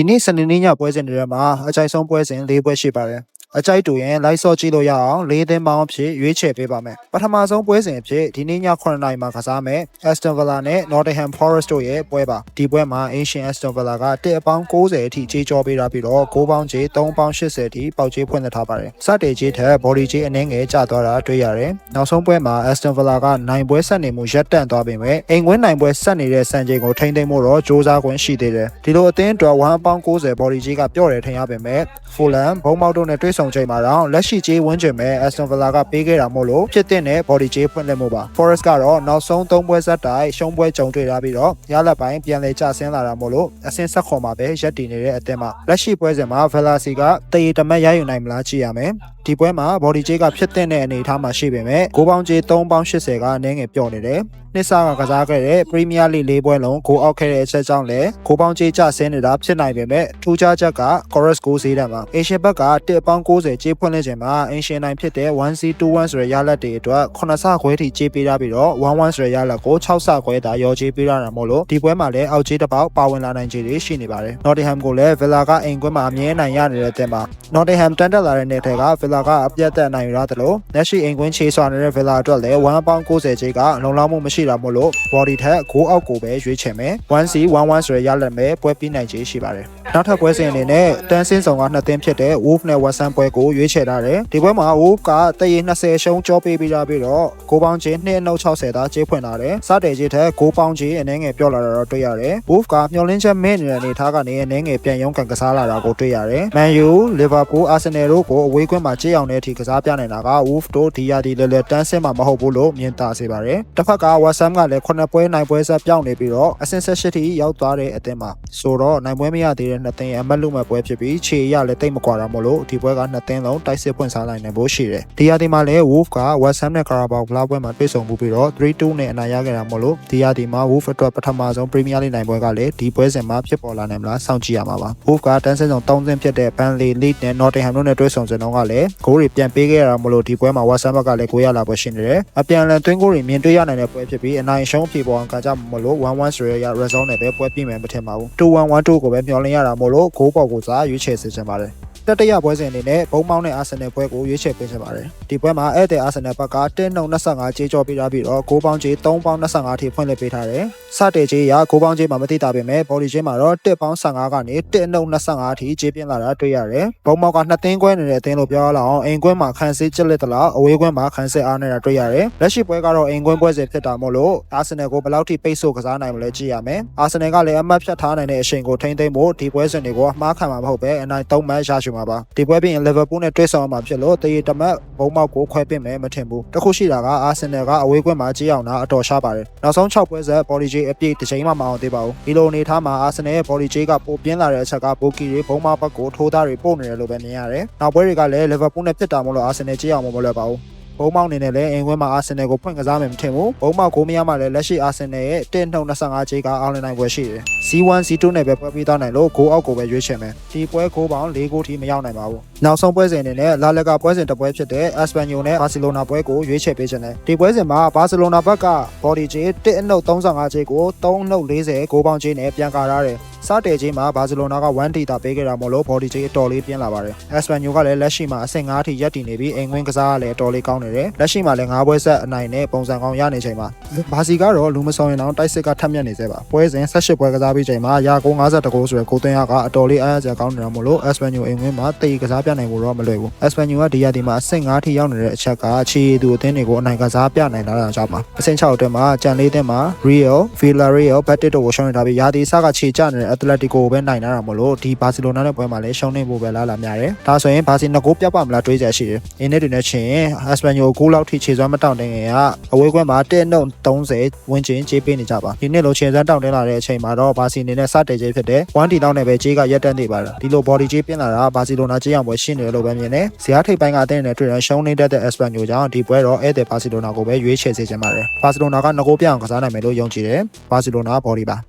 ဒီနေ့စနေနေ့ညပွဲစဉ်တွေမှာအကြိုက်ဆုံးပွဲစဉ်၄ပွဲရှိပါတယ်အကြိုက်တူရင်လိုက်စော့ကြည့်လို့ရအောင်၄သင်းပေါင်းအဖြစ်ရွေးချယ်ပေးပါမယ်ပထမဆုံးပွဲစဉ်အဖြစ်ဒီနေ့ည9နာရီမှာကစားမယ် Aston Villa နဲ့ Nottingham Forest တို့ရဲ့ပွဲပါဒီပွဲမှာ Ancient Aston Villa က1ပေါင်း90အထိကြေးကြောပေးထားပြီးတော့9ပေါင်းကြေး3ပေါင်း80အထိပေါက်ကြေးဖွင့်ထားပါတယ်စတဲ့ကြေးထက် body ကြေးအနည်းငယ်ကျသွားတာတွေ့ရတယ်နောက်ဆုံးပွဲမှာ Aston Villa ကနိုင်ပွဲဆက်နေမှုရပ်တန့်သွားပေမဲ့အိမ်ကွင်းနိုင်ပွဲဆက်နေတဲ့စံချိန်ကိုထိန်းသိမ်းဖို့တော့စ조사ခွင့်ရှိသေးတယ်ဒီလိုအသင်းအတွက်1ပေါင်း90 body ကြေးကပြော့တယ်ထင်ရပေမဲ့ Fulham ဘုံပေါက်တို့နဲ့တွေ့ဆုံချိန်မှာတော့လက်ရှိကြေးဝန်းကျင်မဲ့ Aston Villa ကပေးခဲ့တာမို့လို့ဖြစ်တဲ့နဲ့ body ကြေးဖွင့်လှစ်မှုပါ Forest ကတော့နောက်ဆုံး3ပွဲဆက်တိုက်ရှုံးပွဲကြုံတွေ့ထားပြီးတော့ရလဒ်ပိုင်းပြန်လည်ကျဆင်းလာတာမို့လို့အဆင့်ဆက်ခွန်မှာပဲရပ်တည်နေတဲ့အသင်းမှာလက်ရှိပွဲစဉ်မှာ Villa စီကတရေတမတ်ရယူနိုင်မလားကြည့်ရမယ်ဒီပွဲမှာ body ကြေးကဖြစ်တဲ့အနေအထားမှာရှိပေမဲ့9ပေါင်းကြေး3ပေါင်း80ကအနေငယ်ပြော့နေတယ်နှစ်ဆကစားခဲ့တဲ့ Premier League ၄ပွဲလုံးဂိုးအောက်ခဲ့တဲ့အချက်ကြောင့်လည်း9ပေါင်းကြေးကျဆင်းနေတာဖြစ်နိုင်ပေမဲ့ထူးခြားချက်က Chorus ကိုဈေးတန်းမှာ Asian ဘက်က1ပေါင်း90ကြေးဖွင့်လှစ်ချိန်မှာ Asian နိုင်ဖြစ်တဲ့ 1C21 ဆိုတဲ့ရလဒ်တွေအတွက်9ဆခွဲထိကြေးပေးထားပြီးတော့11ဆိုတဲ့ရလဒ်ကို6ဆခွဲသာရောကြေးပေးထားတာမို့လို့ဒီပွဲမှာလည်းအောက်ကြေးတစ်ပေါက်ပါဝင်လာနိုင်ခြေတွေရှိနေပါတယ် Nottingham ကိုလည်း Villa ကအိမ်ကွင်းမှာအမြဲနိုင်ရနေတဲ့တဲ့မှာ Nottingham တန်းတက်လာတဲ့နေ့ထဲက Villa ကအပြတ်သက်နိုင်ယူရသလိုလက်ရှိအိမ်ကွင်းချေးဆွာနေတဲ့ Villa အတွက်လည်း1ပေါင်း90ကြေးကလုံလောက်မှုမရှိတာမို့လို့ body ထက်9အောက်ကိုပဲရွေးချယ်မယ် 1C11 ဆိုတဲ့ရလဒ်မဲ့ပွဲပြီးနိုင်ခြေရှိပါတယ်နောက်ထပ်ပွဲစဉ်အနေနဲ့တန်းစင်းဆောင်က2သင်းဖြစ်တဲ့ Wolf နဲ့ West Ham ပွဲကိုရွေးချယ်ထားတယ်ဒီပွဲမှာ Wolf ကတရေ20ရှုံးကြောပေးပြီးတော့9ပေါင်းကြေး2နှုတ်60သာကြေးဖွင့်လာတယ်စတဲ့ကြေးထက်9ပေါင်းကြေးအနည်းငယ်ပြော့လာတာတော့တွေ့ရတယ် Wolf ကမျှော်လင့်ချက်မဲ့နေတဲ့အနေထားကနေအနည်းငယ်ပြန်ရုံးကန်ကစားလာတာကိုတွေ့ရတယ် Man U Liverpool Arsenal တို့ကိုအဝေးကွင်းမှာကြေးအောင်တဲ့အထိကစားပြနေတာက Wolf တို့ဒီရာဒီလဲလဲတန်းစင်းမှာမဟုတ်ဘူးလို့မြင်သာစေပါတယ်တစ်ဖက်က West Ham ကလည်း9ပွဲနိုင်ပွဲဆက်ပြောင်းနေပြီးတော့အဆင့်18ထိရောက်သွားတဲ့အသင်းမှာဆိုတော့နိုင်ပွဲမရသေးတဲ့2သင်းရဲ့အမတ်လူမဲ့ပွဲဖြစ်ပြီးခြေရလည်းတိတ်မကွာတာမို့လို့ဒီပွဲက2သင်းလုံးတိုက်စစ်ဖွင့်စားနိုင်နေဖို့ရှိတယ်ဒီရာဒီမှာလည်း Wolf က West Ham နဲ့ Carabao ဖလားပွဲမှာတွေ့ဆုံမှုပြီးတော့ 3-2 နဲ့အနိုင်ရခဲ့တာမို့လို့ဒီရာဒီမှာ Wolf အတွက်ပထမဆုံး Premier League နိုင်ပွဲကလည်းဒီပွဲစဉ်မှာဖြစ်ပေါ်လာနိုင်မလားစောင့်ကြည့်ရမှာပါ Wolf ကတန်းစင်းဆောင်3သင်းဖြစ်တဲ့ Burnley Leeds နဲ့ Nottingham တို့နဲ့တွေ့ဆုံစဉ်တုန်းကလည်းဂိုးတွေပြန်ပေးခဲ့ရတာမို့လို့ဒီပွဲမှာ West Ham ဘက်ကလည်းဂိုးရလာပွဲရှိနေတယ်အပြန်အလှန်သွင်းဂိုးတွေမြင်တွေ့ရနိုင်တဲ့ပွဲဖြစ်ပြီးအနိုင်ရှုံးပြေပေါ်အောင်ကကြမှာမို့လို့1-1ဆိုရ result နဲ့ပဲပွဲပြီးမယ်မထင်ပါဘူး 2-1-1-2 ကိုပဲမျှော်လင့်ရတာမို့လို့ဂိုးပေါ်ကိုစားရွေးချယ်စေချင်ပါတယ်တတိယပွဲစဉ်အနေနဲ့ဘုံမောင်းနဲ့အာဆင်နယ်ပွဲကိုရွေးချယ်ပေးချင်ပါတယ်ဒီပွဲမှာဧည့်သည်အာဆင်နယ်ဘက်က1-25ကြေးကြောပေးထားပြီးတော့9ပေါင်းကြေး3ပေါင်း25အထိဖွင့်လှစ်ပေးထားတယ်စတဲ့ကြေးရ9ပေါင်းကြေးမှာမသိတာပေမဲ့ body ကြေးမှာတော့1ပေါင်း15ကနေ1-25အထိကြေးပြင်းလာတာတွေ့ရတယ်ဘုံမောင်းက2သင်းခွဲနေတဲ့အသင်းလို့ပြောရအောင်အိမ်ကွင်းမှာခံစစ်ကျစ်လက်သလားအဝေးကွင်းမှာခံစစ်အားနေတာတွေ့ရတယ်လက်ရှိပွဲကတော့အိမ်ကွင်းပွဲစဉ်ဖြစ်တာမို့လို့အာဆင်နယ်ကိုဘယ်လောက်ထိပိတ်ဆို့ကစားနိုင်မလဲကြည့်ရမယ်အာဆင်နယ်ကလည်းအမှတ်ဖြတ်ထားနိုင်တဲ့အချိန်ကိုထိန်းသိမ်းဖို့ဒီပွဲစဉ်တွေကိုအမှားခံမှာမဟုတ်ပဲအနိုင်3မှတ်ရရှိမှာပါဒီပွဲပြီးရင် Liverpool နဲ့တွေ့ဆုံမှာဖြစ်လို့တရေတမတ်ဘုံမောက်ကိုခွဲပစ်မယ်မထင်ဘူးတခုရှိတာကအာဆင်နယ်ကအဝေးကွင်းမှာကြေးအောင်တာအတော်ရှားပါတယ်နောက်ဆုံး6ပွဲဆက် body ကြေးအပြည့်တစ်ချိန်မှမအောင်သေးပါဘူးဒီလိုအနေထားမှာအာဆင်နယ်ရဲ့ body ကြေးကပိုပြင်းလာတဲ့အချက်ကဘိုကီတွေဘုံမောက်ဘက်ကိုထိုးသားတွေပို့နေတယ်လို့ပဲမြင်ရတယ်နောက်ပွဲတွေကလည်း Liverpool နဲ့ဖြစ်တာမို့လို့အာဆင်နယ်ကြေးအောင်မလွယ်ပါဘူးဘုံမောက်နေနဲ့လည်းအင်ကွင်းမှာအာဆင်နယ်ကိုဖွင့်ကစားမယ်မထင်ဘူးဘုံမောက်ကိုမရမှလည်းလက်ရှိအာဆင်နယ်ရဲ့1-25ကြေးကအောင်နိုင်ပွဲရှိတယ် C1 C2 နဲ့ပဲပွဲပြီးသားနိုင်လို့ဂိုးအောက်ကိုပဲရွေးချယ်မယ်ဒီပွဲဂိုးပေါင်း4ဂိုးထိမရောက်နိုင်ပါဘူးနောက်ဆုံးပွဲစဉ်အနေနဲ့လာလီဂါပွဲစဉ်တစ်ပွဲဖြစ်တဲ့ Espanyol နဲ့ Barcelona ပွဲကိုရွေးချယ်ပေးခြင်းတယ်ဒီပွဲစဉ်မှာ Barcelona ဘက်က body ကြေး1-35ကြေးကို3-40ဂိုးပေါင်းကြေးနဲ့ပြန်ကာထားတယ်စတဲ့ကြေးမှာ Barcelona က1တီတာပေးခဲ့တာမို့လို့ body ကြေးအတော်လေးပြင်းလာပါတယ် Espanyol ကလည်းလက်ရှိမှာအဆင့်5ထိရပ်တည်နေပြီးအိမ်ကွင်းကစားကလည်းအတော်လေးကောင်းနေတယ်လက်ရှိမှာလည်း5ပွဲဆက်အနိုင်နဲ့ပုံစံကောင်းရနေချိန်မှာဘာစီကတော့လူမဆောင်ရင်တော့တိုက်စစ်ကထပ်မြက်နေသေးပါပွဲစဉ်18ပွဲကစားပြီးချိန်မှာရာ9 50ဂိုးဆိုရယ်ကိုသွင်းရကအတော်လေးအားရစရာကောင်းနေတာမို့လို့ Espanyol အိမ်ကွင်းမှာတေကစားပြနိုင်ဖို့တော့မလွယ်ဘူး Espanyol ကဒီရက်ဒီမှာအဆင့်5ထိရောက်နေတဲ့အချက်ကခြေသူအသင်းတွေကိုအနိုင်ကစားပြနိုင်တာကြောင့်ပါအဆင့်6အတွင်းမှာကြံလေးသင်းမှာ Real Villarreal Betis တို့ကိုရှုံးနေတာပြီးရာဒီဆကခြေကျနေတဲ့ Atletico ကိုပဲနိုင်တာမို့လို့ဒီ Barcelona နဲ့ပွဲမှာလည်းရှုံးနေဖို့ပဲလားလာများတယ်ဒါဆိုရင်ဘာစီ2ဂိုးပြတ်ပါမလားတွေးကြရှိတယ်အင်းနဲ့တွေနဲ့ချင်း Espanyol ဂိုးလောက်ထိခြေစွမ်းမတောင့်တင်းခင်ကအဝေးကွင်းမှာ1-30ဝန်းကျင်ကြေးပေးနေကြပါဒီနေ့လိုခြေစွမ်းတောင့်တင်းလာတဲ့အချိန်မှာတော့ဘာစီအနေနဲ့စတဲ့ကြေးဖြစ်တဲ့1တီလောက်နဲ့ပဲကြေးကရက်တန်းနေပါလားဒီလို body ကြေးပြင်းလာတာဘာစီလိုနာကြေးအောင်ပွဲရှင်းနေတယ်လို့ပဲမြင်တယ်ဇာတ်ထိပ်ပိုင်းကအသင်းနဲ့တွေ့ရရှုံးနေတဲ့ Espanyol ကြောင့်ဒီပွဲတော့ဧည့်သည်ဘာစီလိုနာကိုပဲရွေးချယ်စေချင်ပါတယ်ဘာစီလိုနာက2ဂိုးပြအောင်ကစားနိုင်မယ်လို့ယုံကြည်တယ်ဘာစီလိုနာ body ပါ